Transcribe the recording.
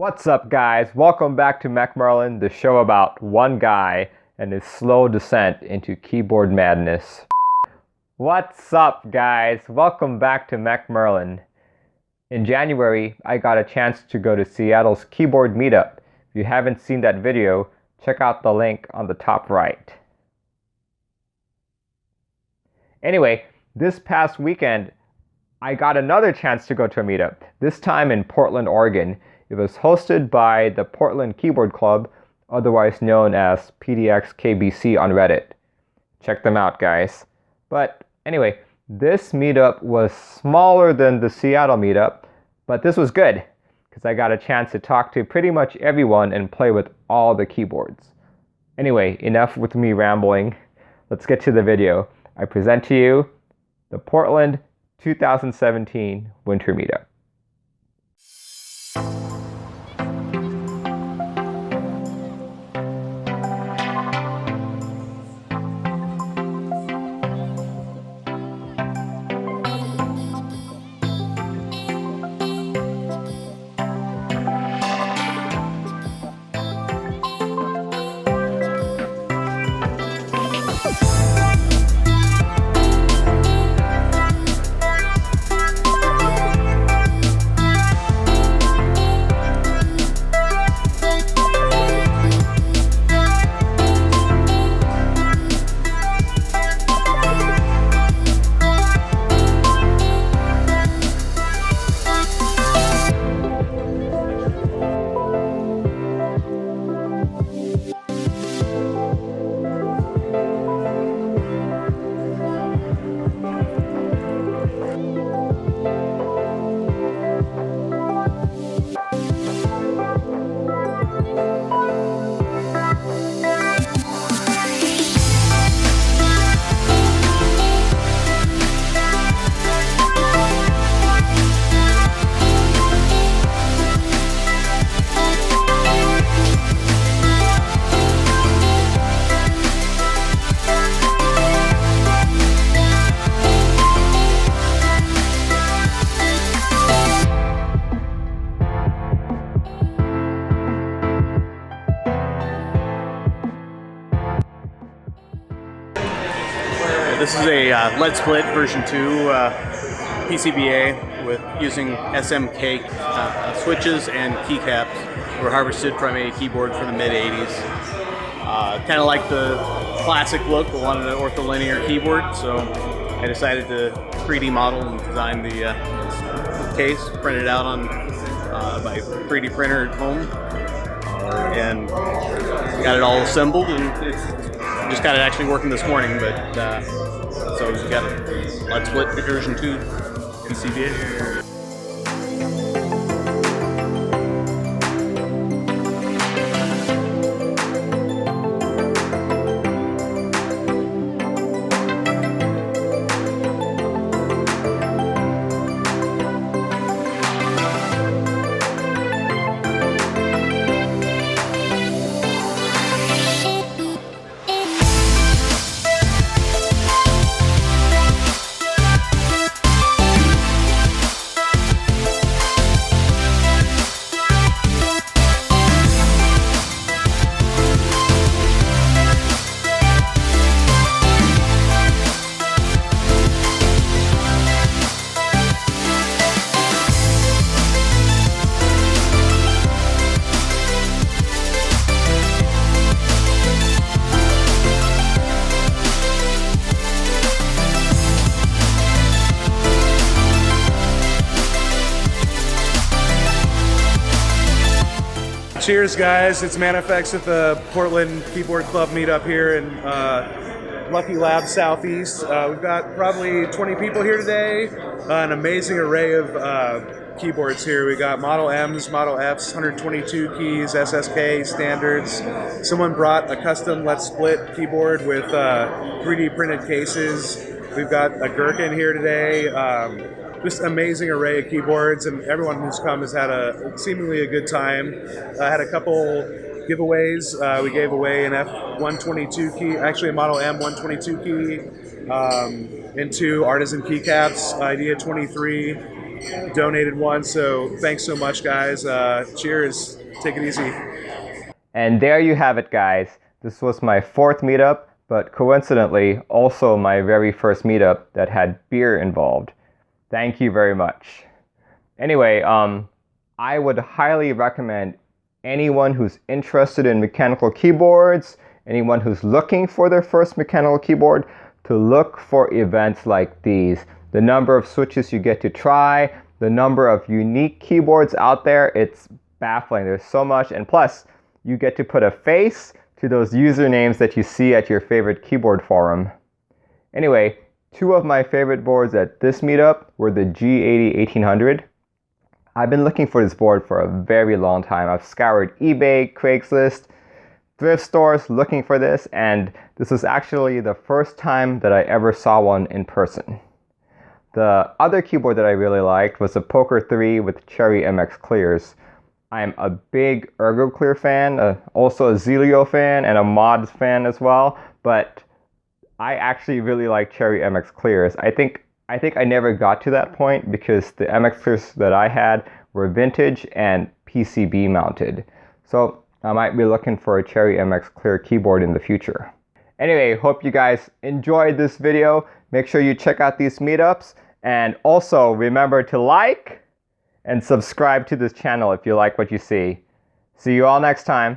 What's up, guys? Welcome back to MacMerlin, the show about one guy and his slow descent into keyboard madness. What's up, guys? Welcome back to MacMerlin. In January, I got a chance to go to Seattle's keyboard meetup. If you haven't seen that video, check out the link on the top right. Anyway, this past weekend, I got another chance to go to a meetup, this time in Portland, Oregon. It was hosted by the Portland Keyboard Club, otherwise known as PDXKBC on Reddit. Check them out, guys. But anyway, this meetup was smaller than the Seattle meetup, but this was good because I got a chance to talk to pretty much everyone and play with all the keyboards. Anyway, enough with me rambling. Let's get to the video. I present to you the Portland 2017 Winter Meetup. This is a lead split version 2 PCBA with using SMK switches and keycaps. Were harvested from a keyboard from the mid-80s. Kind of like the classic look, but wanted an ortholinear keyboard, so I decided to 3D model and design the case, print it out on my 3D printer at home, and got it all assembled, and it's just got it actually working this morning, but so we got a lead split version 2 PCBA. Cheers, guys. It's ManFX at the Portland Keyboard Club meetup here in Lucky Lab Southeast. We've got probably 20 people here today. An amazing array of keyboards here. We got Model M's, Model F's, 122 keys, SSK, standards. Someone brought a custom lead split keyboard with 3D printed cases. We've got a gherkin here today. Just amazing array of keyboards, and everyone who's come has had seemingly a good time. I had a couple giveaways. We gave away an F122 key, actually a Model M 122 key, and 2 artisan keycaps. Idea 23 donated one, so thanks so much, guys. Cheers. Take it easy. And there you have it, guys. This was my 4th meetup, but coincidentally, also my very first meetup that had beer involved. Thank you very much. Anyway, I would highly recommend anyone who's interested in mechanical keyboards, anyone who's looking for their first mechanical keyboard, to look for events like these. The number of switches you get to try, the number of unique keyboards out there, it's baffling. There's so much, and plus, you get to put a face to those usernames that you see at your favorite keyboard forum. Anyway, 2 of my favorite boards at this meetup were the G80 1800. I've been looking for this board for a very long time. I've scoured eBay, Craigslist, thrift stores looking for this, and this was actually the first time that I ever saw one in person. The other keyboard that I really liked was the Poker 3 with Cherry MX clears. I'm a big Ergo Clear fan, also a Zelio fan, and a Mods fan as well, but I actually really like Cherry MX clears. I think I never got to that point because the MX clears that I had were vintage and PCB mounted. So I might be looking for a Cherry MX clear keyboard in the future. Anyway, hope you guys enjoyed this video. Make sure you check out these meetups, and also remember to like and subscribe to this channel if you like what you see. See you all next time.